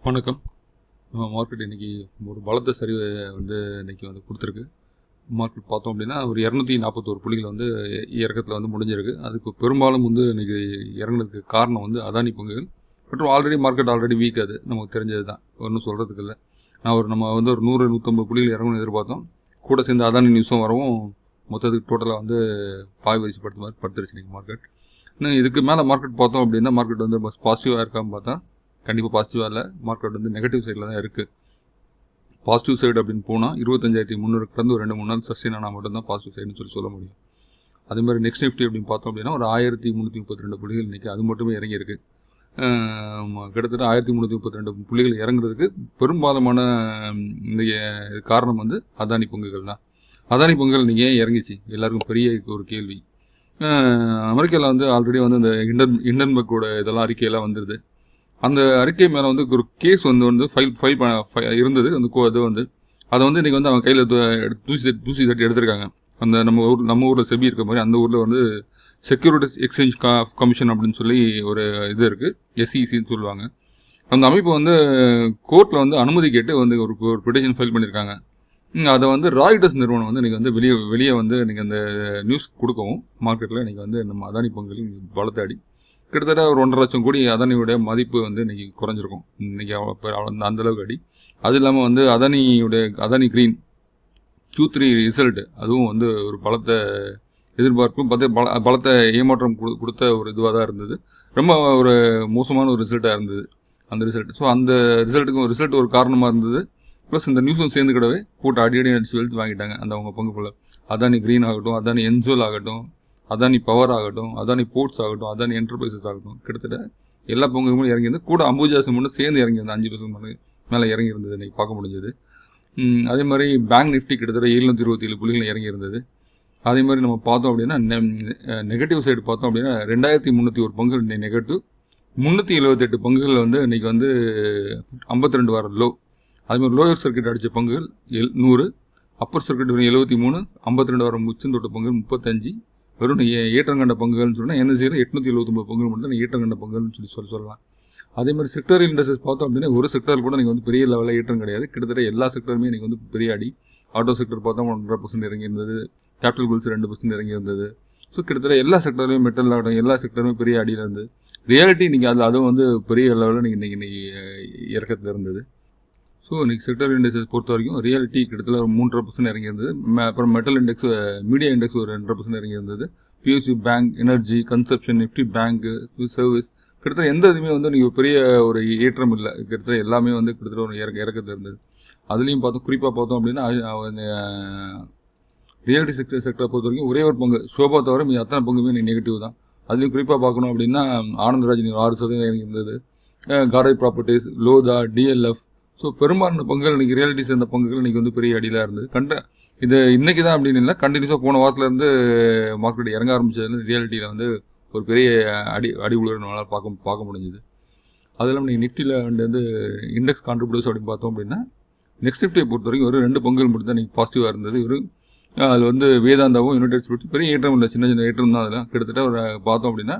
வணக்கம். மார்க்கெட் இன்றைக்கி ஒரு பலத்த சரிவை இன்றைக்கி கொடுத்துருக்கு. மார்க்கெட் பார்த்தோம் அப்படின்னா ஒரு 241 புள்ளிகள் இறக்கத்தில் முடிஞ்சிருக்கு. அதுக்கு பெரும்பாலும் இன்றைக்கி இறங்குனதுக்கு காரணம் அதானி பங்குகள் மற்றும் மார்க்கெட் ஆல்ரெடி வீக். அது நமக்கு தெரிஞ்சது தான், ஒன்றும் சொல்கிறதுக்கு இல்லை. நம்ம ஒரு 100-150 புள்ளிகள் இறங்கணும்னு எதிர்பார்த்தோம். கூட சேர்ந்து அதானி நியூஸும் வரவும் மொத்தத்துக்கு டோட்டலாக பாய் வரிசை படுத்துருச்சு இன்றைக்கி மார்க்கெட். இன்னும் இதுக்கு மேலே மார்க்கெட் பார்த்தோம் அப்படின்னா மார்க்கெட் பாசிட்டிவாக இருக்கான்னு பார்த்தா கண்டிப்பாக பாசிட்டிவாக இல்லை. மார்க்கெட் நெகட்டிவ் சைடில் தான் இருக்குது. பாசிட்டிவ் சைடு அப்படின்னு போனால் 25,300 கடந்து ஒரு 2-3 நாள் சஸ்டெயின் ஆனால் மட்டும்தான் பாசிட்டிவ் சைடுன்னு சொல்ல முடியும். அதே மாதிரி நெக்ஸ்ட் நிஃப்டி அப்படின்னு பார்த்தோம் அப்படின்னா ஒரு 1332 புள்ளிகள் இன்றைக்கி அது மட்டுமே இறங்கியிருக்கு. கிட்டத்தட்ட 1332 புள்ளிகள் இறங்குறதுக்கு பெரும்பாலுமான இன்றைய காரணம் அதானி பங்குகள் தான். அதானி பங்குகள் இன்றைக்கி ஏன் இறங்கிச்சு எல்லாருக்கும் பெரிய ஒரு கேள்வி. அமெரிக்காவில் ஆல்ரெடி இந்த இண்டன்பர்க்கோட இதெல்லாம் அறிக்கையெல்லாம் வந்துடுது. அந்த அறிக்கை மேலே ஒரு கேஸ் ஃபைல் இருந்தது. அதை இன்றைக்கி அவன் கையில் தூசி தட்டி எடுத்திருக்காங்க. நம்ம ஊரில் செபி இருக்க மாதிரி அந்த ஊரில் செக்யூரிட்டிஸ் எக்ஸ்சேஞ்ச் கமிஷன் அப்படின்னு சொல்லி ஒரு இது இருக்குது, எஸ்இசின்னு சொல்லுவாங்க. அந்த அமைப்பு கோர்ட்டில் அனுமதி கேட்டு ஒரு பெட்டிஷன் ஃபைல் பண்ணியிருக்காங்க. அதை ராய்டர்ஸ் நிறுவனம் இன்றைக்கி வெளியே இன்றைக்கி அந்த நியூஸ் கொடுக்கவும் மார்க்கெட்டில் இன்றைக்கி நம்ம அதானி பங்குகள் பலத்தாடி கிட்டத்தட்ட ஒரு 1.5 லட்சம் கோடி அதானியுடைய மதிப்பு இன்றைக்கி குறைஞ்சிருக்கும். இன்றைக்கி அந்தளவுக்கு அடி. அது இல்லாமல் அதானி கிரீன் Q3 ரிசல்ட்டு அதுவும் ஒரு பலத்த எதிர்பார்ப்பும் பலத்த ஏமாற்றம் கொடுத்த ஒரு இதுவாக தான் இருந்தது. ரொம்ப ஒரு மோசமான ஒரு ரிசல்ட்டாக இருந்தது அந்த ரிசல்ட். ஸோ அந்த ரிசல்ட் ஒரு காரணமாக இருந்தது. ப்ளஸ் இந்த நியூஸும் சேர்ந்துக்கிடவே போட்டு அடி அடிச்சு வெளுத்து வாங்கிட்டாங்க அந்த அவங்க பங்குக்குள்ள. அதானி கிரீன் ஆகட்டும், அதானி என்சோல் ஆகட்டும், அதானி பவர் ஆகட்டும், அதானி போர்ட்ஸ் ஆகட்டும், அதானி என்டர்பிரைசஸ் ஆகட்டும், கிட்டத்தட்ட எல்லா பங்குகளும் இறங்கியிருந்து. கூட அம்புஜா சிமெண்ட்டும் சேர்ந்து இறங்கியிருந்தது. 5% மேலே இறங்கியிருந்தது இன்றைக்கி பார்க்க முடிஞ்சது. அதே மாதிரி பேங்க் நிஃப்டி கிட்டத்தட்ட 727 புள்ளிகள் இறங்கியிருந்தது. அதே மாதிரி நம்ம பார்த்தோம் அப்படின்னா நெகட்டிவ் சைடு பார்த்தோம் அப்படின்னா 2301 பங்குகள் இன்றைக்கி நெகட்டிவ். 378 பங்குகள் இன்றைக்கி 52 வார லோ. அதேமாதிரி லோயர் சர்க்கியூட் அடித்த பங்குகள் 100, அப்பர் சர்க்கியூட் 73, 52 வாரம் உச்சந்தொட்ட பங்குகள் 35. வெறும் ஏற்றங்கண்ட பங்குகள்னு சொன்னால் என்எஸ்சியில் 879 பங்குகள் மட்டும் தான் ஏற்றங்கண்ட பங்குகள்னு சொல்லலாம். அதே மாதிரி செக்டர் இண்டஸ்ட்ரீஸ் பார்த்தோம் அப்படின்னா ஒரு செக்டர் கூட நீங்கள் பெரிய லெவலில் ஏற்றம் கிடையாது. கிட்டத்தட்ட எல்லா செக்டருமே நீங்கள் பெரிய அடி. ஆட்டோ செக்டர் பார்த்தா 1.5% இறங்கியிருந்தது. கேபிட்டல் குட்ஸ் 2% இறங்கியிருந்தது. ஸோ கிட்டத்தட்ட எல்லா செக்டர்லையும் மெட்டல் ஆகட்டும் எல்லா செக்டருமே பெரிய அடியில் இருந்தது. ரியாலிட்டி நீங்கள் அதுவும் பெரிய லெவலில் நீங்கள் இன்றைக்கி இறக்கத்தில் இருந்தது. ஸோ இன்றைக்கி செக்டர் இண்டெக்ஸை பொறுத்த வரைக்கும் ரியாலிட்டி கிட்டத்தட்ட ஒரு 3.5% இறங்கியிருந்தது. அப்புறம் மெட்டல் இண்டெக்ஸ், மீடியா இண்டெக்ஸ் ஒரு 2% இறங்கியிருந்தது. PSC bank, energy, consumption, Nifty பேங்க்கு, சர்வீஸ் கிட்டத்தட்ட எந்த இதுவுமே நீங்கள் பெரிய ஒரு ஏற்றம் இல்லை. கிட்டத்தட்ட எல்லாமே கிட்டத்தட்ட ஒரு இறக்கத்தில் இருந்தது. அதுலேயும் குறிப்பாக பார்த்தோம் அப்படின்னா ரியாலிட்டி செக்டரை பொறுத்த வரைக்கும் ஒரே ஒரு பங்கு சோபா தவிர மீது அத்தனை பங்குமே நெகட்டிவ் தான். அதுலேயும் குறிப்பாக பார்க்கணும் அப்படின்னா ஆனந்தராஜ் 6% இறங்கியிருந்தது. காரை ப்ராப்பர்ட்டிஸ், லோதா, டிஎல்எஃப். ஸோ பெரும்பாலான பங்குகள் இன்றைக்கி ரியாலிட்டி சேர்ந்த பங்குகள் இன்றைக்கி பெரிய அடியிலாக இருந்தது. இது இன்றைக்கி தான் அப்படின்னு இல்லை, கண்டினியூஸாக போன வாரத்துலேருந்து மார்க்கெட் இறங்க ஆரம்பித்தது ரியாலிட்டியில் ஒரு பெரிய அடி உலகம் நம்மளால் பார்க்க முடிஞ்சுது. அது இல்லாமல் நீங்கள் நிஃப்டியில் இண்டெக்ஸ் கான்ட்ரிபியூட்டர்ஸ் அப்படின்னு பார்த்தோம் அப்படின்னா நெக்ஸ்ட் நிஃப்டியை பொறுத்த வரைக்கும் ஒரு 2 பங்குகள் மட்டும் தான் இன்றைக்கி பாசிட்டிவாக இருந்தது. அது வேதாந்தாவும் யுனைடெட் ஸ்டேட்ஸ் பெரிய ஏற்றம் இல்லை, சின்ன சின்ன ஏற்றம் தான். அதில் கிட்டத்தட்ட ஒரு பார்த்தோம் அப்படின்னா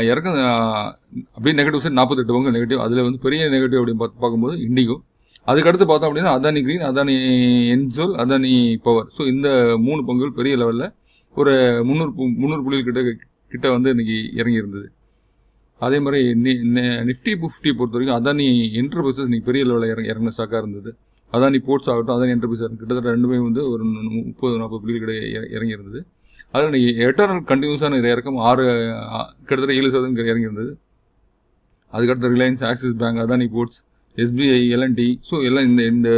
இறக்க அப்படியே நெகட்டிவ் சைட் 48 பங்கு நெகட்டிவ். அதில் பெரிய நெகட்டிவ் அப்படின்னு பார்க்கும்போது இண்டிகோ. அதுக்கடுத்து பார்த்தோம் அப்படின்னா Adani green, Adani Ensol, Adani power. So இந்த 3 பங்குகள் பெரிய லெவலில் ஒரு 300 புள்ளிகள் கிட்ட இன்றைக்கி இறங்கியிருந்தது. அதே மாதிரி நிஃப்டி 50 பொறுத்த வரைக்கும் அதானி என்டர்பிரைசஸ் இன்றைக்கி பெரிய லெவலில் இறங்கின ஸ்டாக்காக இருந்தது. அதானி போர்ட்ஸ் ஆகட்டும், அதானி என்டர்பிரைசஸ் கிட்டத்தட்ட ரெண்டுமே ஒரு 30-40 புள்ளிகள் கிட்ட இறங்கியிருந்தது. அதில் இன்றைக்கி எட்டர்னல் கண்டினியூஸான இறக்கம் கிட்டத்தட்ட 7% இறங்கியிருந்தது. அதுக்கடுத்த Reliance, Axis bank, Adani ports, SBI, LNT. So எல்லாம் இந்த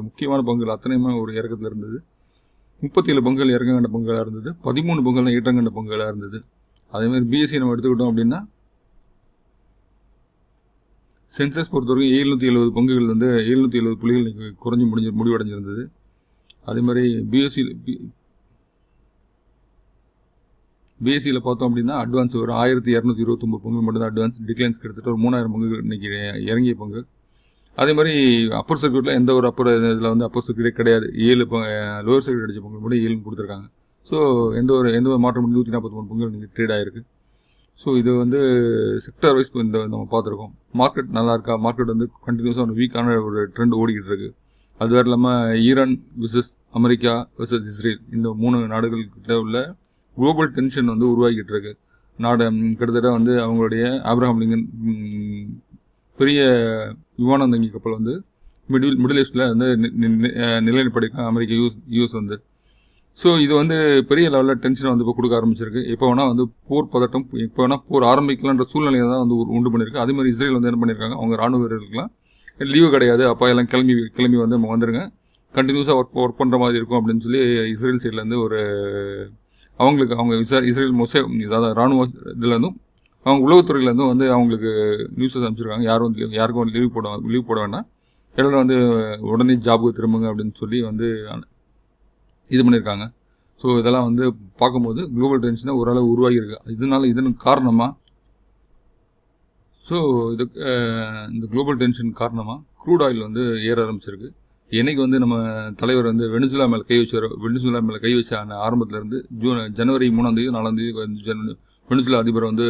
முக்கியமான பங்குகள் அத்தனையுமே ஒரு இறக்கத்தில் இருந்தது. 37 பங்குகள் இறக்கங்கண்ட பங்குகளாக இருந்தது. 13 பங்குகள் தான் ஏற்றங்கண்ட பங்குகளாக இருந்தது. அதேமாதிரி பிஎஸ்சி நம்ம எடுத்துக்கிட்டோம் அப்படின்னா சென்சஸ் பொறுத்த வரைக்கும் 770 பங்குகள் 770 புள்ளிகள் இன்றைக்கி குறைஞ்சி முடிவடைஞ்சிருந்தது. அதே மாதிரி பிஎஸ்சியில் பார்த்தோம் அப்படின்னா அட்வான்ஸ் ஒரு 1229 பங்குகள் மட்டும் தான் அட்வான்ஸ். டிக்ளைன்ஸ் கிட்டத்தட்ட ஒரு 3000 பங்குகள் இன்றைக்கி இறங்கிய பங்கு. அதே மாதிரி அப்பர் சர்க்கியூட்டில் எந்த ஒரு இதில் அப்பர் சர்க்கியூட்டே கிடையாது. 7 லோவர் சர்க்கியூட் அடித்த பங்கு மட்டும் 7 கொடுத்துருக்காங்க. ஸோ எந்த ஒரு மாற்றம் 143 பங்குகள் இன்றைக்கி ட்ரேட் ஆகிருக்கு. ஸோ இது வந்து செக்டர் வைஸ் இந்த நம்ம பார்த்துருக்கோம். மார்க்கெட் நல்லா இருக்கா, மார்க்கெட் வந்து கண்டினியூஸாக ஒரு வீக்கான ஒரு ட்ரெண்ட் ஓடிக்கிட்டு இருக்கு. அது வேறு இல்லாமல் Iran versus America versus Israel இந்த 3 நாடுகள்கிட்ட உள்ள குளோபல் டென்ஷன் வந்து உருவாகிட்டு இருக்கு. கிட்டத்தட்ட வந்து அவங்களுடைய ஆப்ரஹாம் லிங்கன் பெரிய விமானந்தங்கி கப்பல் வந்து மிடில் ஈஸ்டில் வந்து நிலைநிற்படைக்க அமெரிக்கா யூஎஸ் வந்து. ஸோ இது வந்து பெரிய லெவலில் டென்ஷனை வந்து இப்போ கொடுக்க ஆரம்பிச்சிருக்கு. எப்போ வேணால் வந்து போர் பதட்டம், எப்போ வேணால் போர் ஆரம்பிக்கலான்ற சூழ்நிலையை தான் வந்து உண்டு பண்ணியிருக்கு. அதேமாதிரி இஸ்ரேல் வந்து என்ன பண்ணியிருக்காங்க, அவங்க ராணுவ வீரர்களுக்கெல்லாம் லீவு கிடையாது, அப்பா எல்லாம் கிளம்பி வந்து நம்ம வந்துருங்க, கண்டினியூஸாக ஒர்க் பண்ணுற மாதிரி இருக்கும் அப்படின்னு சொல்லி இஸ்ரேல் சைட்லேருந்து ஒரு அவங்க இஸ்ரேல் அதாவது ராணுவ இதுலேருந்தும் அவங்க உளவுத்துறையிலேருந்தும் வந்து அவங்களுக்கு நியூஸஸ் அனுப்பிச்சிருக்காங்க. யாருக்கும் லீவ் போட வேண்டாம், எல்லோரும் வந்து உடனே ஜாபுக்கு திரும்புங்க அப்படின்னு சொல்லி வந்து இது பண்ணியிருக்காங்க. ஸோ இதெல்லாம் வந்து பார்க்கும்போது குளோபல் டென்ஷனை ஓரளவு உருவாகியிருக்கு. இதற்கு காரணமாக இந்த குளோபல் டென்ஷன் காரணமாக க்ரூட் ஆயில் வந்து ஏற ஆரம்பிச்சிருக்கு. என்னைக்கு வந்து நம்ம தலைவர் வந்து வெனிசுலா மேலே கை வச்ச ஆரம்பத்திலேருந்து ஜனவரி 3ஆம் தேதி 4ஆம் தேதி வெனிசுலா அதிபர் வந்து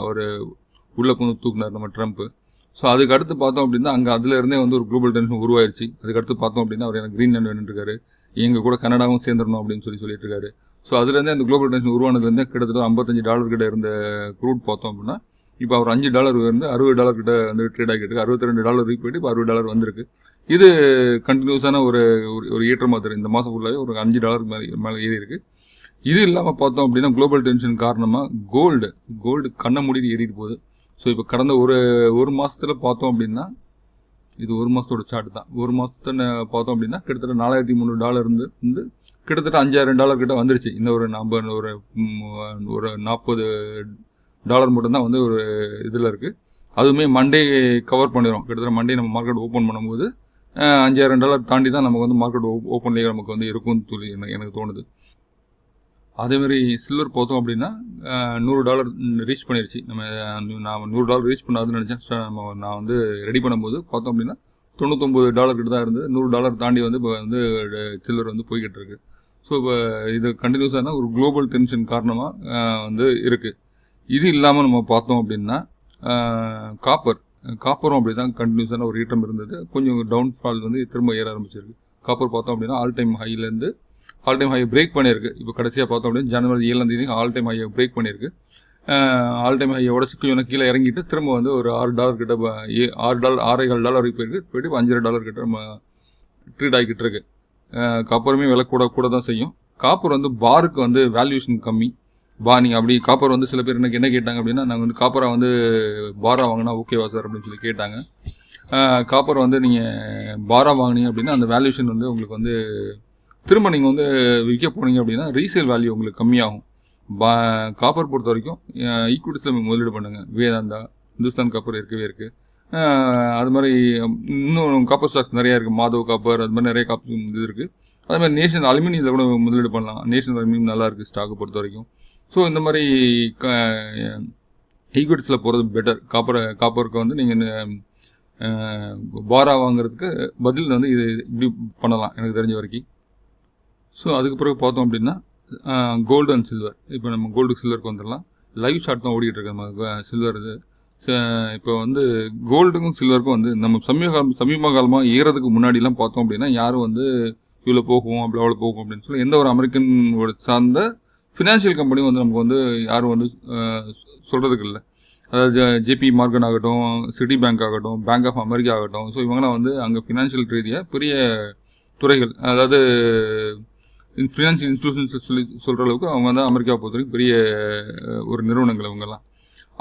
அவர் உள்ளே கொண்டு தூக்குனார் நம்ம ட்ரம்ப்பு. ஸோ அதுக்கு அடுத்து பார்த்தோம் அப்படின்னா அதுலேருந்தே வந்து ஒரு குளோபல் டென்ஷன் உருவாயிருச்சு. அதுக்கடுத்து பார்த்தோம் அப்படின்னா அவர் எனக்கு கிரீன்லேண்ட் வேணுன்றிருக்காரு, எங்கள் கூட கனடாவும் சேர்ந்துடணும் அப்படின்னு சொல்லிட்டு இருக்காரு. ஸோ அதுலேருந்தே அந்த குளோபல் டென்ஷன் உருவானதுலேருந்தே கிட்டத்தட்ட $55 கிட்ட இருந்த க்ரூட் பார்த்தோம் அப்படின்னா இப்போ அவர் $5 வந்து $60 கிட்ட வந்து ட்ரேட் ஆகிட்டு இருக்கு. $62 போயிட்டு இப்போ $60 வந்திருக்கு. இது கண்டினியூஸான ஒரு ஏற்றமாக தெரியும். இந்த மாதம் ஃபுல்லாகவே ஒரு $5 மேலே ஏறி இருக்குது. இது இல்லாமல் பார்த்தோம் அப்படின்னா குளோபல் டென்ஷன் காரணமாக கோல்டு கண்ணை மூடி ஏறிட்டு போகுது. ஸோ இப்போ கடந்த ஒரு மாதத்தில் பார்த்தோம் அப்படின்னா இது ஒரு மாதத்தோட சார்ட் தான். ஒரு மாதத்தை பார்த்தோம் அப்படின்னா கிட்டத்தட்ட $4,300 இருந்து கிட்டத்தட்ட $5,000 கிட்ட வந்துருச்சு. இன்னும் ஒரு $40 மட்டும்தான் வந்து ஒரு இதில் இருக்குது. அதுவுமே மண்டே கவர் பண்ணிடும். கிட்டத்தட்ட மண்டே நம்ம மார்க்கெட் ஓப்பன் பண்ணும்போது $5,000 தாண்டி தான் நமக்கு வந்து மார்க்கெட் ஓப்பன்லேயே நமக்கு வந்து இருக்கும்னு சொல்லி எனக்கு தோணுது. அதேமாதிரி சில்வர் பார்த்தோம் அப்படின்னா $100 ரீச் பண்ணிருச்சு. நான் $100 ரீச் பண்ணாதுன்னு நினச்சேன். நான் வந்து ரெடி பண்ணும்போது பார்த்தோம் அப்படின்னா $99 கிட்ட தான் இருந்தது. $100 தாண்டி வந்து இப்போ வந்து சில்வர் வந்து போய்கிட்டு இருக்கு. ஸோ இப்போ இது கண்டினியூஸான ஒரு குளோபல் டென்ஷன் காரணமாக வந்து இருக்குது. இது இல்லாமல் நம்ம பார்த்தோம் அப்படின்னா காப்பரும் அப்படி தான் கண்டினியூஸான ஒரு ஏற்றம் இருந்தது. கொஞ்சம் டவுன்ஃபால் வந்து திரும்ப ஏற ஆரம்பிச்சிருக்கு. காப்பர் பார்த்தோம் அப்படின்னா ஆல் டைம் ஹை பிரேக் பண்ணியிருக்கு. இப்போ கடைசியாக பார்த்தோம் அப்படின்னா ஜனவரி 7ஆம் தேதி ஆல் டைம் ஹையை பிரேக் பண்ணியிருக்கு. ஆல் டைம் ஹையை உடச்சி கொஞ்சம் கீழே இறங்கிட்டு திரும்ப வந்து ஒரு $6 கிட்ட $6.25 வரைக்கும் போயிட்டு $5 கிட்ட நம்ம ட்ரீட் ஆகிக்கிட்டு இருக்கு. காப்பருமே விலை கூட தான் செய்யும். காப்பர் வந்து பாருக்கு வந்து வேல்யூஷன் கம்மி. நீங்கள் அப்படி காப்பர் வந்து சில பேர் எனக்கு என்ன கேட்டாங்க அப்படின்னா, நாங்கள் வந்து காப்பரை வந்து பாரா வாங்கினா ஓகேவா சார் அப்படின்னு சொல்லி கேட்டாங்க. காப்பர் வந்து நீங்கள் பாரா வாங்கினீங்க அப்படின்னா அந்த வேல்யூஷன் வந்து உங்களுக்கு வந்து திரும்ப நீங்கள் வந்து விற்க போனீங்க அப்படின்னா ரீசேல் வேல்யூ உங்களுக்கு கம்மியாகும். காப்பர் பொறுத்த வரைக்கும் ஈக்விட்டிஸில் முதலீடு பண்ணுங்கள். வேதாந்தா, இந்துஸ்தான் காப்பர் இருக்குது. அது மாதிரி இன்னும் காப்பர் ஸ்டாக்ஸ் நிறையா இருக்குது. மாதவ் காப்பர், அது மாதிரி நிறைய காப்பர் இது இருக்குது. அது மாதிரி நேஷனல் அலுமினியத்தில் கூட முதலீடு பண்ணலாம். நேஷனல் அலுமினியம் நல்லா இருக்குது ஸ்டாக்கை பொறுத்த வரைக்கும். ஸோ இந்த மாதிரி ஈக்விட்டிஸில் போகிறது பெட்டர். காப்பருக்கு வந்து நீங்கள் பாரா வாங்குறதுக்கு பதில் வந்து இது இப்படி பண்ணலாம் எனக்கு தெரிஞ்ச வரைக்கும். ஸோ அதுக்கு பிறகு பார்த்தோம் அப்படின்னா கோல்டு அண்ட் சில்வர். இப்போ நம்ம கோல்டு சில்வருக்கு வந்துடலாம். லைவ் ஷார்ட் தான் ஓடிக்கிட்டு இருக்கு நம்ம சில்வர். இது இப்போ வந்து கோல்டுக்கும் சில்வருக்கும் வந்து நம்ம சமீப காலமாக ஏறதுக்கு முன்னாடிலாம் பார்த்தோம் அப்படின்னா யாரும் வந்து இவ்வளோ போகும் அவ்வளோ போகும் அப்படின்னு சொல்லி எந்த ஒரு அமெரிக்கனோட சார்ந்த ஃபினான்ஷியல் கம்பெனியும் வந்து நமக்கு வந்து யாரும் வந்து சொல்கிறதுக்கு இல்லை. அதாவது ஜேபி மார்கன் ஆகட்டும், சிட்டி பேங்க் ஆகட்டும், பேங்க் ஆஃப் அமெரிக்கா ஆகட்டும். ஸோ இவங்களாம் வந்து அங்கே ஃபினான்ஷியல் ரீதியாக பெரிய துறைகள், அதாவது ஃபினான்ஷியல் இன்ஸ்டிடியூஷன்ஸ் சொல்லி சொல்கிற அளவுக்கு அவங்க வந்து அமெரிக்காவை பொறுத்த வரைக்கும் பெரிய ஒரு நிறுவனங்கள்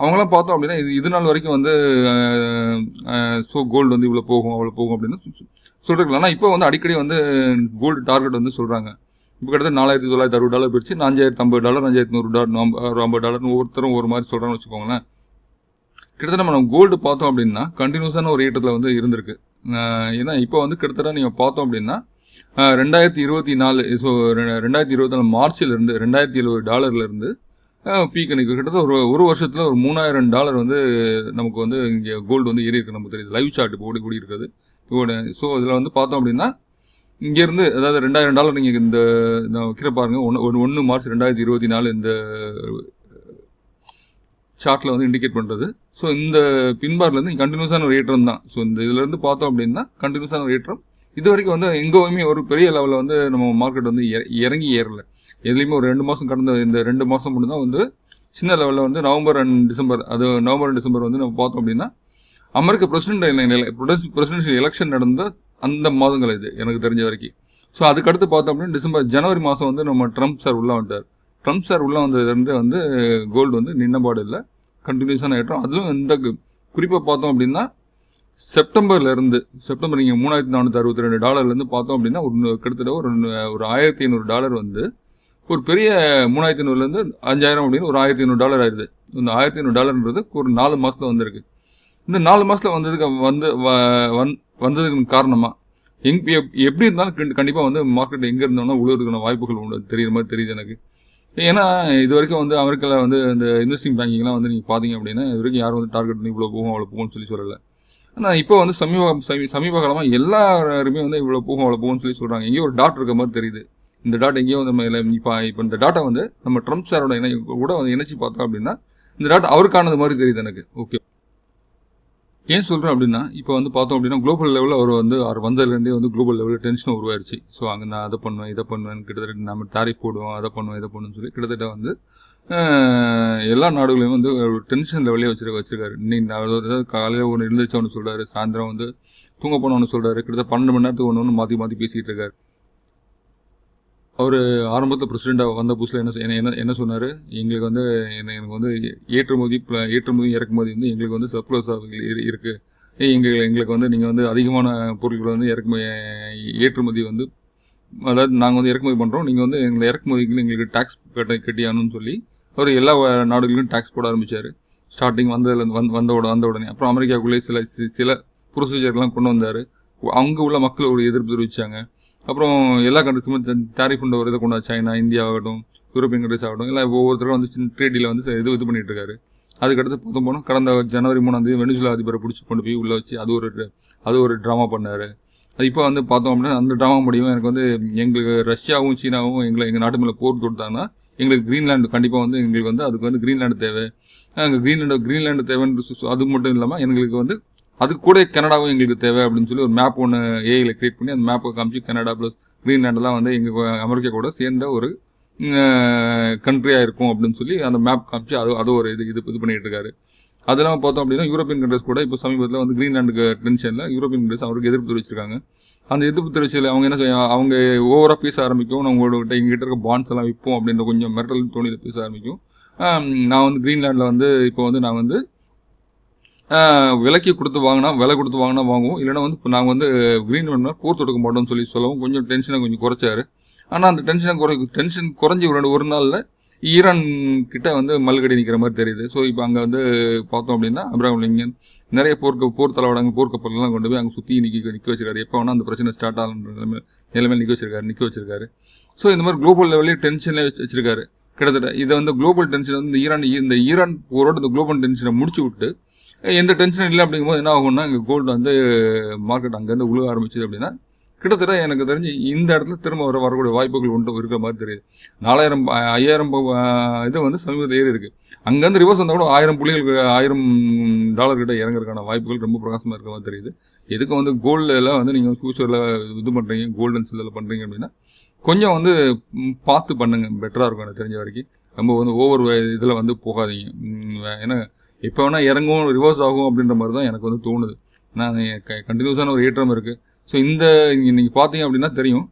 அவங்களாம் பார்த்தோம் அப்படின்னா இது நாள் வரைக்கும் வந்து ஸோ கோல்டு வந்து இவ்வளோ போகும் அவ்வளோ போகும் அப்படின்னு சொல்லிருக்கலாம். ஆனால் இப்போ வந்து அடிக்கடி வந்து கோல்டு டார்கெட் வந்து சொல்கிறாங்க. இப்போ கிட்டத்தட்ட $4,960 போயிடுச்சு. $5,050, $5,150, ஒவ்வொருத்தரும் ஒரு மாதிரி சொல்கிறான்னு வச்சுக்கோங்களேன். கிட்டத்தட்ட நம்ம கோல்டு பார்த்தோம் அப்படின்னா கண்டினியூஸான ஒரு ஏற்றத்தில் வந்து இருந்திருக்கு. ஏன்னா இப்போ வந்து கிட்டத்தட்ட நீங்கள் பார்த்தோம் அப்படின்னா 2024 ஸோ 2024 மார்ச்சிலேருந்து $2,070 பீக் எனக்கு கிட்டத்தட்ட ஒரு வருஷத்தில் ஒரு $3,000 வந்து நமக்கு வந்து இங்கே கோல்டு வந்து ஏறி இருக்கு. நமக்கு தெரியுது லைவ் சார்ட் இப்போ ஓடி இருக்கிறது. ஸோ இதில் வந்து பார்த்தோம் அப்படின்னா இங்கேருந்து அதாவது $2,000 நீங்கள் இந்த வைக்கிற பாருங்கள். 1 மார்ச் 2024 இந்த சார்ட்டில் வந்து இண்டிகேட் பண்ணுறது. ஸோ இந்த பின்பார்லேருந்து கண்டினியூஸான ஒரு ஏற்றம் தான். ஸோ இந்த இதுலேருந்து பார்த்தோம் அப்படின்னா கண்டினியூஸான ஒரு ஏற்றம். இது வரைக்கும் வந்து எங்கேயுமே ஒரு பெரிய லெவலில் வந்து நம்ம மார்க்கெட் வந்து இறங்கி ஏறலை. எதுலேயுமே ஒரு 2 மாதம் கடந்த இந்த 2 மாதம் மட்டும் தான் வந்து சின்ன லெவலில் வந்து நவம்பர் அண்ட் டிசம்பர் வந்து நம்ம பார்த்தோம் அப்படின்னா அமெரிக்க பிரசிடென்ஷியல் எலெக்ஷன் நடந்த அந்த மாதங்கள் இது எனக்கு தெரிஞ்ச வரைக்கும். ஸோ அதுக்கடுத்து பார்த்தோம் அப்படின்னா ஜனவரி மாதம் வந்து நம்ம ட்ரம்ப் சார் உள்ளே வந்துட்டார். ட்ரம்ப் சார் உள்ளே வந்ததுலேருந்து வந்து கோல்டு வந்து நின்னபாடு இல்லை, கண்டினியூஸான ஏற்றம். அதுவும் இந்த குறிப்பாக பார்த்தோம் அப்படின்னா செப்டம்பர் நீங்கள் $3,462 பார்த்தோம் அப்படின்னா கிட்டத்தட்ட ஒரு $1,500 வந்து ஒரு பெரிய $3,500 5,000 அப்படின்னு ஒரு $1,500 ஆயிடுது. இந்த $1,500 ஒரு 4 மாதத்தில் வந்திருக்கு. இந்த 4 மாதத்தில் வந்ததுக்கு காரணமாக எப்படி இருந்தாலும் கண்டிப்பாக வந்து மார்க்கெட் எங்கே இருந்தோம்னா உழுவுறதுக்கான வாய்ப்புகள் உண்டு தெரியுற மாதிரி தெரியுது எனக்கு. ஏன்னா இது வரைக்கும் வந்து அமெரிக்காவில் வந்து இந்த இன்வெஸ்டிங் பேங்கிங்லாம் வந்து நீங்கள் பார்த்தீங்க அப்படின்னா இது வரைக்கும் யாரும் வந்து டார்கெட் பண்ணி இவ்வளோ போகும் அவ்வளோ போகும்னு சொல்லலை. ஆனால் இப்போ வந்து சமீப காலமாக எல்லாருமே வந்து இவ்வளோ போகும் அவ்வளோ போகும்னு சொல்கிறாங்க. எங்கேயோ ஒரு டாட் இருக்க மாதிரி தெரியுது. இந்த டாட் எங்கேயோ வந்து இப்போ இந்த டாட்டா வந்து நம்ம ட்ரம்ப் சாரோட கூட வந்து இணைச்சி பார்த்தோம் அப்படின்னா இந்த டாட் அவருக்கானது மாதிரி தெரியுது எனக்கு. ஓகே, ஏன் சொல்கிறேன் அப்படின்னா இப்போ வந்து பார்த்தோம் அப்படின்னா குளோபல் லெவலில் அவர் வந்ததுலேருந்தே வந்து குளோபல் லெவலில் டென்ஷன் உருவாயிருச்சு. ஸோ அங்கே நான் அதை பண்ணுவேன் இதை பண்ணுவேன், கிட்டத்தட்ட நம்ம டாரிஃப் போடுவோம் அதை பண்ணுவோம் இதை பண்ணுன்னு சொல்லி கிட்டத்தட்ட வந்து எல்லா நாடுகளையும் வந்து ஒரு டென்ஷன் லெவலே வச்சிருக்காரு. இன்னைக்கு அதாவது காலையில் ஒன்று எழுந்திரிச்சா ஒன்று சொல்கிறாரு, சாயந்தரம் வந்து தூங்க போன ஒன்று சொல்கிறாரு, கிட்டத்தட்ட 12 மணி நேரத்துக்கு ஒன்று மாற்றி பேசிக்கிட்டு இருக்காரு. அவர் ஆரம்பத்தில் பிரசிடெண்ட்டாக வந்த புதுசில் என்ன சொன்னார், எங்களுக்கு வந்து எனக்கு வந்து ஏற்றுமதி இறக்குமதி வந்து எங்களுக்கு வந்து சர்ப்ளஸாக இருக்குது. எங்களுக்கு வந்து நீங்கள் வந்து அதிகமான பொருட்களை வந்து ஏற்றுமதி வந்து அதாவது நாங்கள் வந்து இறக்குமதி பண்ணுறோம், நீங்கள் வந்து எங்களை இறக்குமதிக்கு எங்களுக்கு டேக்ஸ் கட்டியானுன்னு சொல்லி அவர் எல்லா நாடுகளிலும் டேக்ஸ் போட ஆரம்பித்தார். ஸ்டார்டிங் வந்த உடனே அப்புறம் அமெரிக்காவுக்குள்ளே சில ப்ரொசீஜர்லாம் கொண்டு வந்தார். அங்கே உள்ள மக்கள் ஒரு எதிர்ப்பு தெரிவித்தாங்க. அப்புறம் எல்லா கண்ட்ரிஸுமே டாரிஃப் ஒரு இதை கொண்டு சைனா, இந்தியா ஆகட்டும், யூரோப்பியன் கண்ட்ரிஸ் ஆகட்டும், எல்லாம் ஒவ்வொருத்தரும் வந்து சின்ன ட்ரேடில் வந்து இது பண்ணிட்டு இருக்காரு. அதுக்கடுத்து பார்த்தோம் போனால் கடந்த ஜனவரி 3 வெனிசுலா அதிபரை பிடிச்சி கொண்டு போய் உள்ளே வச்சு அது ஒரு ட்ராமா பண்ணார். இப்போ வந்து பார்த்தோம் அப்படின்னா அந்த ட்ராமா முடியும் எனக்கு வந்து எங்களுக்கு ரஷ்யாவும் சீனாவும் எங்கள் நாட்டு மேலே போர் தொடுத்தாங்கன்னா எங்களுக்கு கிரீன்லாண்டு கண்டிப்பாக வந்து எங்களுக்கு வந்து அதுக்கு வந்து கிரீன்லாண்டு தேவை. கிரீன்லாண்டு தேவைன்னு அது மட்டும் இல்லாமல் எங்களுக்கு வந்து அது கூட கனடாவும் எங்களுக்கு தேவை அப்படின்னு சொல்லி ஒரு மேப் ஒன்று ஏஐயில் கிரியேட் பண்ணி அந்த மேப்பை காமிச்சு கனடா ப்ளஸ் கிரீன்லாண்டெலாம் வந்து எங்கள் அமெரிக்கா கூட சேர்ந்த ஒரு கண்ட்ரியாக இருக்கும் அப்படின்னு சொல்லி அந்த மேப் காமிச்சு அது ஒரு இது பண்ணிகிட்டு இருக்காரு. அதெல்லாம் பார்த்தோம் அப்படின்னா யூரோப்பியன் கண்ட்ரிஸ் கூட இப்போ சமீபத்தில் வந்து கிரீன்லாண்டுக்கு டென்ஷனில் யூரோப்பியன் கண்ட்ரிஸ் அவருக்கு எதிர்ப்பு தெரிவிச்சிருக்காங்க. அந்த எதிர்ப்பு தெரிவிச்சதில் அவங்க என்ன செய்ய அவங்க ஓவராக பேச ஆரம்பிக்கும், உங்கள்கிட்ட எங்கிட்ட இருக்க பாண்ட்ஸ் எல்லாம் விற்போம் அப்படின்ற கொஞ்சம் மெட்டல் தோணியில் பேச ஆரம்பிக்கும். நான் வந்து கிரீன்லாண்டில் வந்து இப்போ வந்து நான் வந்து விலை கொடுத்து வாங்கினா வாங்குவோம், இல்லைனா வந்து இப்போ நாங்கள் வந்து கிரீன்லாண்டில் போர் தொடுக்க மாட்டோம்னு சொல்லவும் கொஞ்சம் டென்ஷனை கொஞ்சம் குறைச்சாரு. ஆனால் அந்த டென்ஷன் குறைஞ்சி ஒரு நாளில் ஈரான் கிட்ட வந்து மல்கடி நிற்கிற மாதிரி தெரியுது. ஸோ இப்போ அங்கே வந்து பார்த்தோம் அப்படின்னா அப்ரஹாம் லிங்கன் நிறைய போர் தளவாடங்கள் போர்க்கப்பல்லாம் கொண்டு போய் அங்கே சுற்றி நிற்க வச்சிருக்காரு. எப்போ வேணால் அந்த பிரச்சனை ஸ்டார்ட் ஆகணுன்ற நிலைமையில் நிற்க வச்சிருக்காரு. ஸோ இந்த மாதிரி குளோபல் லெவலே டென்ஷனே வச்சிருக்காரு. கிட்டத்தட்ட இதை வந்து குளோபல் டென்ஷன் வந்து இந்த ஈரான் போரோட இந்த குளோபல் டென்ஷனை முடிச்சு விட்டு எந்த டென்ஷனும் இல்லை அப்படிங்கும்போது என்ன ஆகும்னா இங்கே கோல்டு வந்து மார்க்கெட் அங்கேருந்து உழுக ஆரம்பிச்சிது அப்படின்னா கிட்டத்தட்ட எனக்கு தெரிஞ்சு இந்த இடத்துல திரும்ப வரக்கூடிய வாய்ப்புகள் இருக்கிற மாதிரி தெரியுது. 5,000 இது வந்து சமீபத்தில் ஏறி இருக்குது. அங்கேருந்து ரிவர்ஸ் வந்தால் கூட 1000 புள்ளிகளுக்கு $1,000 கிட்ட இறங்குறதுக்கான வாய்ப்புகள் ரொம்ப பிரகாசமாக இருக்கிற மாதிரி தெரியுது. எதுக்கு வந்து கோல்டில் வந்து நீங்கள் ஃபியூச்சரில் இது பண்ணுறீங்க, கோல்டு அண்ட் சில்வரில் பண்ணுறீங்க அப்படின்னா கொஞ்சம் வந்து பார்த்து பண்ணுங்கள், பெட்டராக இருக்கும் எனக்கு தெரிஞ்ச வரைக்கும். ரொம்ப வந்து ஓவர் இதில் வந்து போகாதீங்க. ஏன்னா எப்போ வேணால் இறங்கும் ரிவர்ஸ் ஆகும் அப்படின்ற மாதிரி தான் எனக்கு வந்து தோணுது. நான் கண்டினியூஸான ஒரு ஏற்றம் இருக்குது. ஸோ நீங்கள் பார்த்தீங்க அப்படின்னா தெரியும்,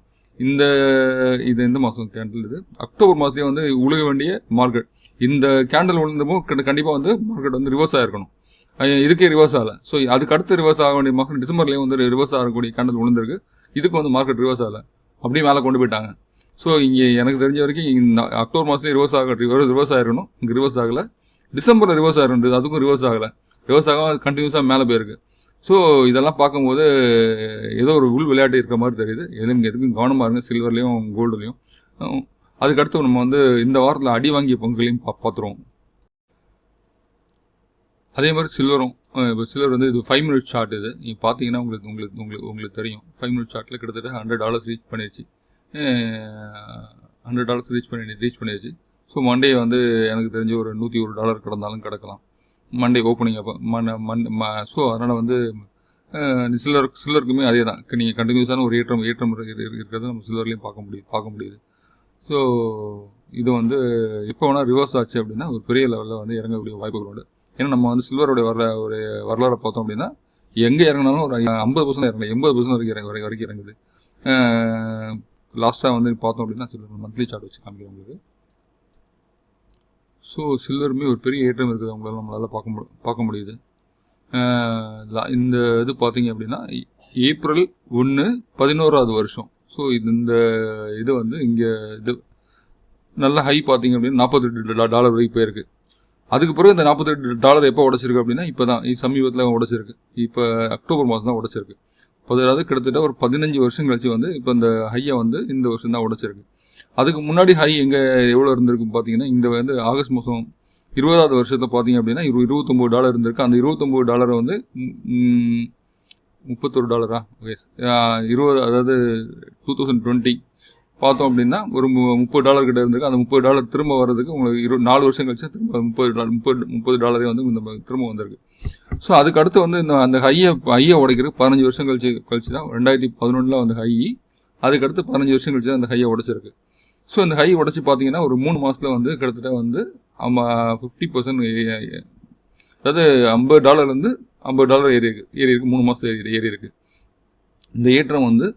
இது எந்த மாதம் கேண்டில், இது அக்டோபர் மாதத்துலேயே வந்து உழுக வேண்டிய மார்க்கெட். இந்த கேண்டில் விழுந்தப்போ கண்டிப்பாக வந்து மார்க்கெட் வந்து ரிவர்ஸ் ஆகிருக்கணும். இதுக்கே ரிவர்ஸ் ஆகலை. ஸோ அதுக்கு அடுத்து ரிவர்ஸ் ஆக வேண்டிய மார்க்கெட் டிசம்பர்லேயே வந்து ரிவர்ஸ் ஆகக்கூடிய கேண்டில் விழுந்திருக்கு. இதுக்கு வந்து மார்க்கெட் ரிவர்ஸ் ஆகலை, அப்படியே மேலே கொண்டு போயிட்டாங்க. ஸோ இங்கே எனக்கு தெரிஞ்ச வரைக்கும் இந்த அக்டோபர் மாதத்துலேயே ரிவர்ஸ் ஆகிருக்கணும். இங்கே ரிவர்ஸ் ஆகலை. டிசம்பரில் ரிவர்ஸ் ஆகிருந்தது, அதுக்கும் ரிவர்ஸ் ஆகலை. ரிவர்ஸ் ஆகாம கண்டினியூஸாக மேலே போயிருக்கு. ஸோ இதெல்லாம் பார்க்கும்போது ஏதோ ஒரு உள் விளையாட்டு இருக்கிற மாதிரி தெரியுது. எதுக்கும் கவனமாக இருங்க, சில்வர்லேயும் கோல்டுலேயும். அதுக்கடுத்து நம்ம வந்து இந்த வாரத்தில் அடி வாங்கிய பங்குகளையும் பார்த்துருவோம். அதே மாதிரி சில்வரும் இப்போ சில்வர் வந்து இது 5 மினிட் சார்ட். இது நீங்கள் பார்த்தீங்கன்னா உங்களுக்கு தெரியும். 5 மினிட் சார்ட்டில் கிட்டத்தட்ட $100 ரீச் பண்ணிடுச்சு. $100 ரீச் பண்ணிடுச்சு. ஸோ மண்டே வந்து எனக்கு தெரிஞ்சு ஒரு $101 கிடந்தாலும் கிடக்கலாம். மண்டே ஓப்பனிங் அப்போ ஸோ அதனால் வந்து சில்லருக்குமே அதே தான். நீங்கள் கண்டினியூஸான ஒரு ஏற்றம் இருக்கிறத நம்ம சில்லர்லேயும் பார்க்க முடியுது. ஸோ இது வந்து எப்போ வேணால் ரிவர்ஸ் ஆச்சு அப்படின்னா ஒரு பெரிய லெவலில் வந்து இறங்கக்கூடிய வாய்ப்புகள் உண்டு. ஏன்னா நம்ம வந்து சில்வருடைய ஒரு வரலாறை பார்த்தோம் அப்படின்னா எங்கே இறங்கினாலும் ஒரு 50% இறங்கல, 80% வரைக்கும் இறங்குது. லாஸ்ட்டாக வந்து பார்த்தோம் அப்படின்னா சில்வர் மந்த்லி சார்ட் வச்சு காமிக்கிறேன் உங்களுக்கு. ஸோ சில்வருமே ஒரு பெரிய ஏற்றம் இருக்குது, நம்மளால் பார்க்க முடியுது. இந்த இது பார்த்தீங்க அப்படின்னா ஏப்ரல் 1 11வது வருஷம். ஸோ இந்த இது வந்து இங்கே இது நல்ல ஹை பார்த்தீங்க அப்படின்னா $48 வரைக்கும் போயிருக்கு. அதுக்கு பிறகு இந்த $48 எப்போ உடச்சிருக்கு அப்படின்னா இப்போ தான் சமீபத்தில் உடச்சிருக்கு. இப்போ அக்டோபர் மாதம் தான் உடச்சிருக்கு. அதாவது கிட்டத்தட்ட ஒரு 15 வருஷம் கழிச்சு வந்து இப்போ இந்த ஹையை வந்து இந்த வருஷம் தான் உடச்சிருக்கு. அதுக்கு முன்னாடி ஹை எங்கே எவ்வளோ இருந்திருக்குன்னு பார்த்தீங்கன்னா இந்த வந்து ஆகஸ்ட் மாதம் 20வது வருஷத்தை பார்த்தீங்க அப்படின்னா $29 இருந்திருக்கு. அந்த $29 வந்து $31 ஓகே 20 அதாவது 2020 பார்த்தோம் அப்படின்னா ஒரு $30 கிட்ட இருந்திருக்கு. அந்த $30 திரும்ப வர்றதுக்கு உங்களுக்கு 4 வருஷம் கழிச்சு திரும்ப $30 வந்து இந்த திரும்ப வந்திருக்கு. ஸோ அதுக்கு அடுத்து வந்து இந்த அந்த ஹையை உடைக்கிறதுக்கு 15 வருஷம் கழிச்சு தான் 2011 வந்து ஹை. அதுக்கடுத்து 15 வருஷம் கழிச்சு தான் அந்த ஹையை உடைச்சிருக்கு. ஸோ இந்த ஹை உடச்சி பார்த்தீங்கன்னா ஒரு 3 மாதத்தில் வந்து கிட்டத்தட்ட வந்து 50% அதாவது $50 $50 ஏறி இருக்கு 3 மாதத்தில் ஏறி இருக்கு. இந்த ஏற்றம் வந்து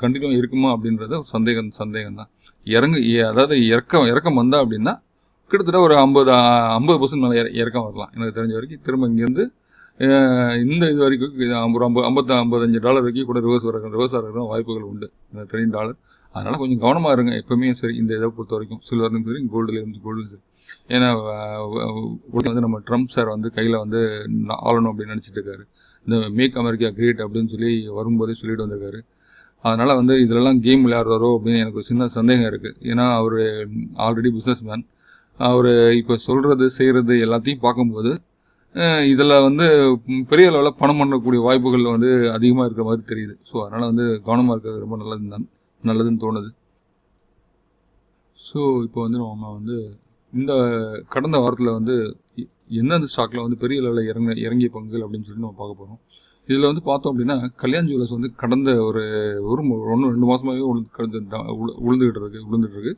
கண்டினியூ இருக்குமா அப்படின்றத ஒரு சந்தேகம் தான். அதாவது இறக்கம் வந்தா அப்படின்னா கிட்டத்தட்ட ஒரு 50% மேலே இறக்கம் வரலாம். எனக்கு தெரிஞ்ச வரைக்கும் திரும்ப இங்கேருந்து இந்த இது வரைக்கும் ஒரு $55 வரைக்கும் கூட ரிவர்ஸ் ஆகிற வாய்ப்புகள் உண்டு எனக்கு தெரிஞ்ச டாலர். அதனால் கொஞ்சம் கவனமாக இருங்க எப்போவுமே. சரி, இந்த இதை பொறுத்த வரைக்கும் சில்வர்லையும் சரி கோல்டுலேயும் சரி. ஏன்னா வந்து நம்ம ட்ரம்ப் சார் வந்து கையில் வந்து ஆளணும் அப்படின்னு நினச்சிட்டு இருக்காரு. இந்த மேக் அமெரிக்கா கிரேட் அப்படின்னு சொல்லி வரும்போதே சொல்லிட்டு வந்திருக்காரு. அதனால் வந்து இதிலெல்லாம் கேம் விளையாடுறாரோ அப்படின்னு எனக்கு ஒரு சின்ன சந்தேகம் இருக்குது. ஏன்னா அவர் ஆல்ரெடி பிஸ்னஸ் மேன். அவர் இப்போ சொல்கிறது செய்கிறது எல்லாத்தையும் பார்க்கும்போது இதில் வந்து பெரிய அளவில் பணம் பண்ணக்கூடிய வாய்ப்புகள் வந்து அதிகமாக இருக்கிற மாதிரி தெரியுது. ஸோ அதனால் வந்து கவனமாக இருக்கிறது ரொம்ப நல்லதுன்னு தோணுது. ஸோ இப்போ வந்து நம்ம வந்து இந்த கடந்த வாரத்தில் வந்து எந்தெந்த ஸ்டாக்கில் வந்து பெரிய லெவலில் இறங்கிய பங்குகள் அப்படின்னு சொல்லி நம்ம பார்க்க போகிறோம். இதில் வந்து பார்த்தோம் அப்படின்னா கல்யாண் ஜுவல்லர்ஸ் வந்து கடந்த ஒரு 1-2 மாதமாகவே விழுந்துட்டு இருக்கு.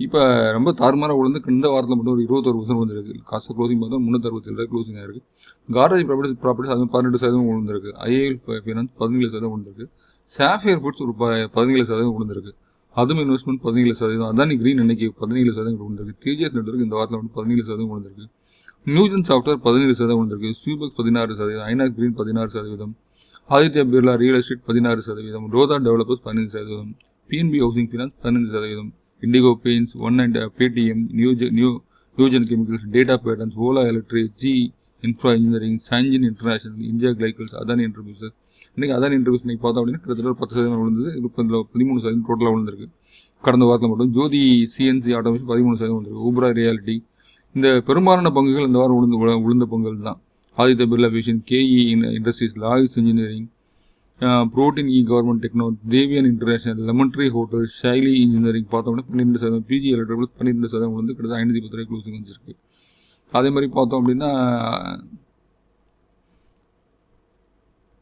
இப்போ ரொம்ப தாறுமாறாக இந்த வாரத்தில் மட்டும் ஒரு 21% விழுந்துருக்கு. காசு க்ளோசிங் பார்த்தா $367 க்ளோசிங் ஆயிருக்கு. கார்டேஜ் ப்ராப்பர்ட்டிஸ் அது 18% விழுந்திருக்கு. ஐஏஎல் ஃபைனான்ஸ் 17% விழுந்திருக்கு. சாஃபியர் ஃபுட்ஸ் ஒரு 17% விழுந்திருக்கு. அதுவும் இன்வெஸ்ட்மெண்ட் 17%. அதானி கிரீன் இன்னைக்கு 17% விழுந்திருக்கு. டிஜிஎஸ் நெட்வொர்க் இந்த வாரத்தில் வந்து 17% விழுந்திருக்கு. நியூஜன் சாஃப்ட்வேர் 17% விழுந்திருக்கு. Subex 16%, Inox green 16%, Aditya Birla real estate 16%, ரோதா developers 15%, PNB housing finance 15%, Indigo paints, Paytm, Neogen chemicals, data patterns, Ola electric, G infra engineering, சாஞ்சின் international, India glycols, Adani enterprises. இன்றைக்கி அதானி என்டர்பிரைஸ் இன்றைக்கி பார்த்தோம் அப்படின்னா கிட்டத்தட்ட 10% விழுந்தது. 13% டோட்டலாக விழுந்திருக்கு கடந்த வாரத்தில் மட்டும். ஜோதி சிஎன்சி ஆட்டோமேஷன் 13% விழுந்திருக்கு. ஊப்ரா ரியாலிட்டி. இந்த பெரும்பாலான பங்குகள் இந்த வாரம் விழுந்த பங்குகள் தான். Aditya Birla vision, KE industries, Lloyds engineering, Protean government techno, தேவியன் international, lemon tree hotel, Shaily engineering பார்த்தோம்னா 12%, பிஜி எலக்ட்ரிக்கல்ஸ் 12% விழுந்து கிட்டத்தட்ட 510 க்ளோசிங் வச்சிருக்கு. அதே மாதிரி பார்த்தோம் அப்படின்னா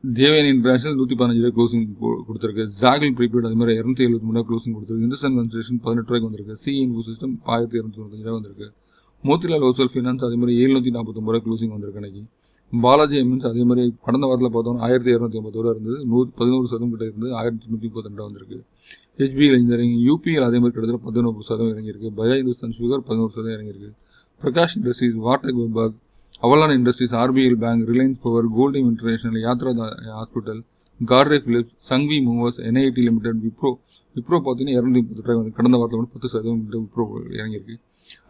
தேவியன் இன்டர்நேஷனல் 115 க்ளோசிங் கொடுத்துருக்கு. ஜாகில் ப்ரீபெய்ட் அது மாதிரி 273 க்ளோசிங் கொடுத்துருக்கு. இந்துஸ்தான் கன்ஸ்ட்ரக்ஷன் 18 வந்திருக்கு. சிஇ இன்ஃபோ சிஸ்டம் 1295 வந்திருக்கு. மோத்திலால் ஓசல் ஃபினான்ஸ் அதே மாதிரி 749 க்ளோசிங் வந்திருக்கு அன்றைக்கி. பாலாஜி எம்என்ஸ் அதே மாதிரி கடந்த வாரத்தில் பார்த்தோம்னா 1250 இருந்தது. 11% கிட்ட இருந்து 1132 வந்திருக்கு. ஹெச்பிஎல் இன்ஜினியரிங், யூபிஎல் அதே மாதிரி கிட்டத்தட்ட 11% இறங்கியிருக்கு. பஜாஜ் இந்துஸ்தான் சுகர் 11% இறங்கியிருக்கு. Prakash industries, Va Tech Wabag, Avalon industries, RBL bank, Reliance power, Goldiam international, Yatra hospital, கார்ட்ரே Philips, Sanghvi movers, NIT limited, Wipro பார்த்தீங்கன்னா 230 கடந்த வாரத்தில் மட்டும் 10% விப்ரோ இறங்கியிருக்கு.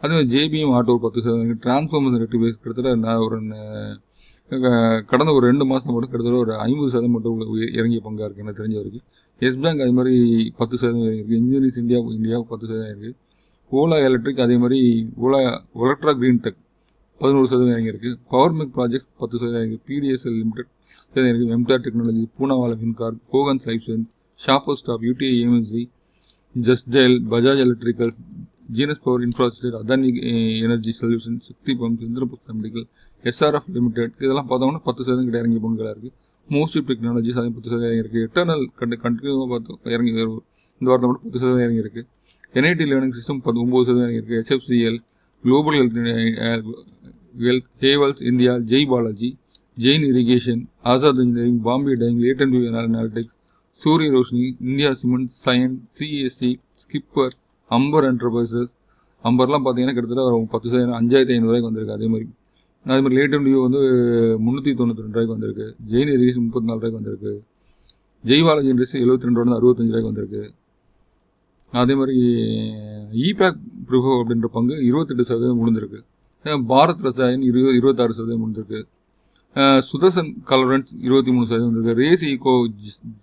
அதே ஜேபிஎம் ஆட்டோ 10%, டிரான்ஸ்ஃபார்மர்ஸ் ரெக்டிஃபைஸ் கிட்டத்தட்ட ஒரு கடந்த ஒரு 2 மாதம் மட்டும் கிட்டத்தட்ட ஒரு 50% மட்டும் இறங்கிய பங்காக இருக்குது எனக்கு தெரிஞ்ச வரைக்கும். எஸ் பேங்க் அதே மாதிரி 10% இறங்கியிருக்கு. இன்ஜினியரிங்ஸ் இந்தியா 10% இருக்குது. ஓலா எலக்ட்ரிக் அதே மாதிரி ஒலக்ட்ரா கிரீன் டெக் 11% இறங்கியிருக்கு. பவர் மெக் ப்ராஜெக்ட்ஸ் 10% இறங்கியிருக்கு. பிடிஎஸ்எல் லிமிடெட் இறங்கியிருக்கு. MTAR technology, Poonawalla fincorp, Cohance life science, shopper stop, UTI AMSC, just dial, Bajaj electricals, Genus power infrastructure, Adani energy solution, Shakti pumps, Indraprastha medical, SRF limited, இதெல்லாம் பார்த்தோம்னா 10% கிட்ட இறங்கிய பங்குகளாக இருக்குது. மோஸ்ட் டெக்னாலஜிஸ் அது 10% இறங்கியிருக்கு. எட்டர்னல் கண்டினியூவாக பார்த்தோம் இறங்கி இந்த வாரத்தில் மட்டும் 10% இறங்கியிருக்கு. NIT லேர்னிங் சிஸ்டம் 9% இறங்கியிருக்கு. HFCL, global health, Havells India, Jai Balaji, Jain irrigation, Azad engineering, Bombay dyeing, Latent View analytics, Surya Roshni, India cement, Cyient, CSC, skipper, Amber enterprises. அம்பர்லாம் பார்த்தீங்கன்னா கிட்டத்தட்ட 10% 5500 வந்திருக்கு. அதே மாதிரி லேட்டன் வியூ வந்து 392 வந்திருக்கு. ஜெயின் இரிகேஷன் 34 வந்திருக்கு. ஜெய் பாலாஜி இண்டஸ்ட்ரி 72 65 வந்திருக்கு. அதே மாதிரி இபேக் ப்ரிஃபோ அப்படின்ற பங்கு 28% முடிஞ்சிருக்கு. பாரத் ரசாயன் 26% முடிஞ்சிருக்கு. சுதர்சன் கலரன்ஸ் 23% வந்திருக்கு. ரேஸ் ஈகோ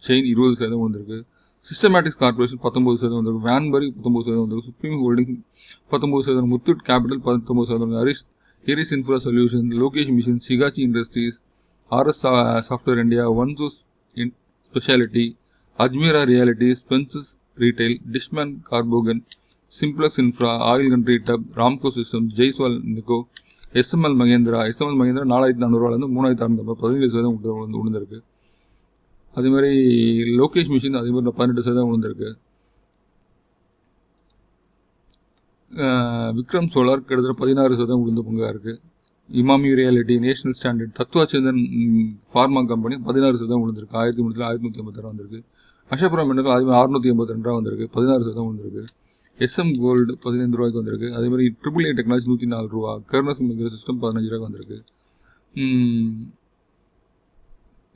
செயின் 20% வந்திருக்கு. சிஸ்டமேட்டிக்ஸ் கார்பரேஷன் 19% வந்திருக்கு. வேன்பரி 19% வந்திருக்கு. சுப்ரீம் ஹோல்டிங் 19%, முத்தூட் கேபிட்டல் 19%, ஹிரிஸ் infra solution, Lokesh machine, Sigachi industries, RS software India, ஒன்சோஸ் specialty, Ajmera realty, Spencer's retail, Dishman Carbogen, Simplex infra, oil country tub, Ramco system, Jaiswal Nikko, SML Mahindra 4400 3600 17% விழுந்திருக்கு. அதே மாதிரி லோகேஷ் மிஷின் அதே மாதிரி 18% விழுந்திருக்கு. விக்ரம் சோலார் கிட்டத்தட்ட 16% விழுந்த பங்காக இருக்குது. இமாமி ரியாலிட்டி, நேஷனல் ஸ்டாண்டர்ட், தத்வாச்சந்தன் ஃபார்மா கம்பெனி 16% விழுந்திருக்கு. 1156 வந்திருக்கு. அஷபுரா மினரல் அதே மாதிரி 682 வந்திருக்கு. 16% விழுந்திருக்கு. SM கோல்டு 15 ரூபாய்க்கு வந்திருக்கு. அதே மாதிரி AAA டெக்னாலஜி 104 ரூபா. கர்னஸ் மைக்ரோ சிஸ்டம் 15 ரூபாய்க்கு வந்திருக்கு.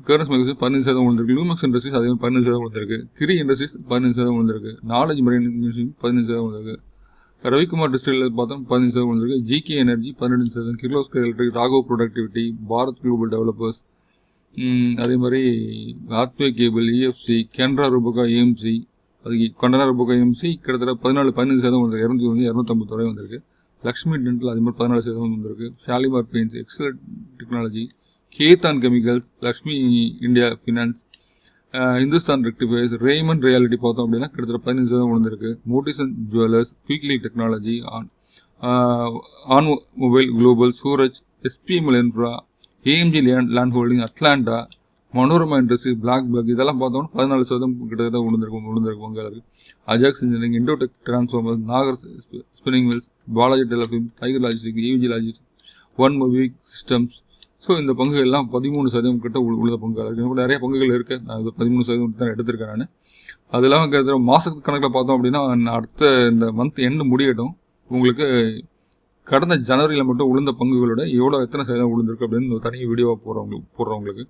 கர்னஸ் மைக்ரோ சிஸ்டம் 15% விழுந்திருக்கு. லூமக்ஸ் இண்டஸ்ட்ரீஸ் அதே மாதிரி 15% விழுந்திருக்கு. கிரி இண்டஸ்ட்ரீஸ் 15% விழுந்திருக்கு. நாலேஜ் மரைன் 15% விழுந்திருக்கு. ரவிக்குமார் டிஸ்ட்ரில் பார்த்தோம் 15% விழுந்திருக்கு. GK energy 18%, Kirloskar electric, Raghav productivity, Bharat global developers, அதே மாதிரி Hathway cable, EFC, Canara Robeco, AMC, அதுக்கு கண்டனா ரோபோகா AMC கிட்டத்தட்ட 15% வந்திருக்கு. 250 ரூபாய் வந்திருக்கு. லக்ஷ்மி டென்டல் அதே மாதிரி 14% வந்திருக்கு. ஷாலிமார் பெயிண்ட்ஸ், எக்ஸலட் டெக்னாலஜி, கேதான் chemicals, Lakshmi India finance, Hindustan rectifiers, Raymond realty பார்த்தோம் அப்படின்னா கிட்டத்தட்ட 15% விழுந்திருக்கு. மோட்டிசன் ஜுவல்லர்ஸ், குயிக்லி technology, OnMobile global, Suraj, SPML infra, AMG land holding, Atlanta, Manorama industry, black buck, இதெல்லாம் பார்த்தோம்னா 14% கிட்டத்தட்ட விழுந்திருக்கு பங்குகளுக்கு. Ajax engineering, Indotech transformers, Nagar spinning mills, Balaji developing, tiger logistic, EVG logistic, one மொபிக் சிஸ்டம்ஸ். ஸோ இந்த பங்குகள் எல்லாம் 13% கிட்ட உள்ள பங்குகள் இருக்குது. இன்னும் நிறைய பங்குகள் இருக்குது. நான் 13% தான் எடுத்திருக்கேன் நான். அது இல்லாமல் கிட்டத்தட்ட மாதத்து கணக்கில் பார்த்தோம் அப்படின்னா அடுத்த இந்த மந்த் எண்டு முடியட்டும் உங்களுக்கு கடந்த ஜனவரியில் மட்டும் உளுந்த பங்குகளோட எத்தனை சதவீதம் விழுந்திருக்கு அப்படின்னு ஒரு தனி வீடியோவாக போடுறவங்களுக்கு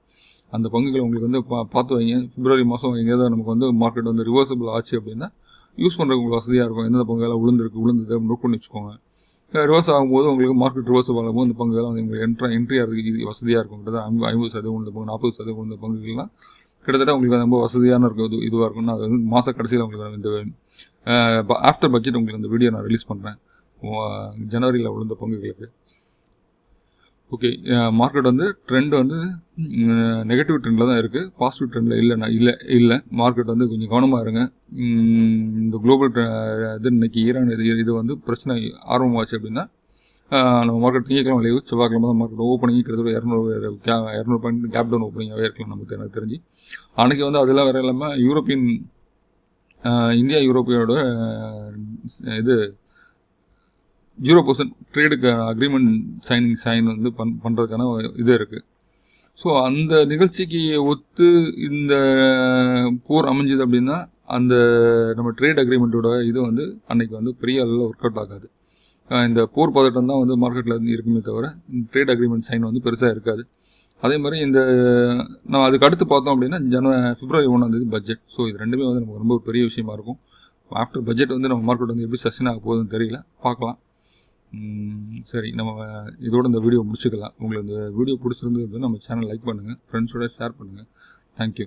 அந்த பங்குகளை உங்களுக்கு வந்து பார்த்து வைங்க. பிப்ரவரி மாதம் எங்கேயாவது நமக்கு வந்து மார்க்கெட் வந்து ரிவர்சபிள் ஆச்சு அப்படின்னா யூஸ் பண்ணுறதுக்கு வசதியாக இருக்கும். எந்தெந்த பங்குகளாக விழுந்ததை நோட் பண்ணி வச்சுக்கோங்க. ரிவர்ஸ் ஆகும்போது உங்களுக்கு மார்க்கெட் ரிவர்ஸ் ஆகும்போது அந்த பங்குகள்லாம் வந்து உங்களுக்கு என்ட்ரி ஆகிறதுக்கு வசதியாக இருக்கும். கிட்டத்தட்ட 50% உள்ள பங்கு, 40% உள்ள பங்குகள்லாம் கிட்டத்தட்ட உங்களுக்கு ரொம்ப வசதியான இருக்கும், இதுவாக இருக்கும்னா அது வந்து மாத கடைசியில் உங்களுக்கு இந்த ஆஃப்டர் பட்ஜெட் உங்களுக்கு இந்த வீடியோ நான் ரிலீஸ் பண்ணுறேன் ஜனவரியில் விழுந்த பங்குகளுக்கு. ஓகே, மார்க்கெட் வந்து ட்ரெண்ட் வந்து நெகட்டிவ் ட்ரெண்டில் தான் இருக்குது, பாசிட்டிவ் ட்ரெண்டில் இல்லை. மார்க்கெட் வந்து கொஞ்சம் கவனமாக இருங்க. இந்த குளோபல் இது இன்னைக்கு ஈரான் இது வந்து பிரச்சனை ஆரம்பமாச்சு அப்படின்னா நம்ம மார்க்கெட் திங்கக்கிழமை விளைவு செவ்வாய்க்கிழமை தான் மார்க்கெட் ஓப்பனிங் கிட்டத்தட்ட 200 பாயிண்ட் கேப் டவுன் ஓப்பனிங்காகவே இருக்கலாம் எனக்கு தெரிஞ்சு. அன்றைக்கி வந்து அதெல்லாம் வேறு இல்லாமல் இந்தியா யூரோப்பியோட இது 0% ட்ரேடுக்கு அக்ரிமெண்ட் சைன் வந்து பண்ணுறதுக்கான இது இருக்குது. ஸோ அந்த நிகழ்ச்சிக்கு ஒத்து இந்த போர் அமைஞ்சுது அப்படின்னா அந்த நம்ம ட்ரேட் அக்ரிமெண்ட்டோட இது வந்து அன்றைக்கி வந்து பெரிய அளவில் ஒர்க் அவுட் ஆகாது. இந்த போர் பதட்டம் தான் வந்து மார்க்கெட்டில் வந்து இருக்குமே தவிர இந்த ட்ரேட் அக்ரிமெண்ட் சைன் வந்து பெருசாக இருக்காது. அதே மாதிரி நம்ம அதுக்கு அடுத்து பார்த்தோம் அப்படின்னா பிப்ரவரி 1 பட்ஜெட். ஸோ இது ரெண்டுமே வந்து நமக்கு ரொம்ப பெரிய விஷயமா இருக்கும். ஆஃப்டர் பட்ஜெட் வந்து நம்ம மார்க்கெட் வந்து எப்படி சஸ்டெயின் ஆக போகுதுன்னு தெரியல, பார்க்கலாம். சரி, நம்ம இதோட இந்த வீடியோ முடிச்சுக்கலாம். உங்களுக்கு இந்த வீடியோ பிடிச்சிருந்தது அப்படின்னா நம்ம சேனல் லைக் பண்ணுங்கள், ஃப்ரெண்ட்ஸோட ஷேர் பண்ணுங்கள். தேங்க்யூ.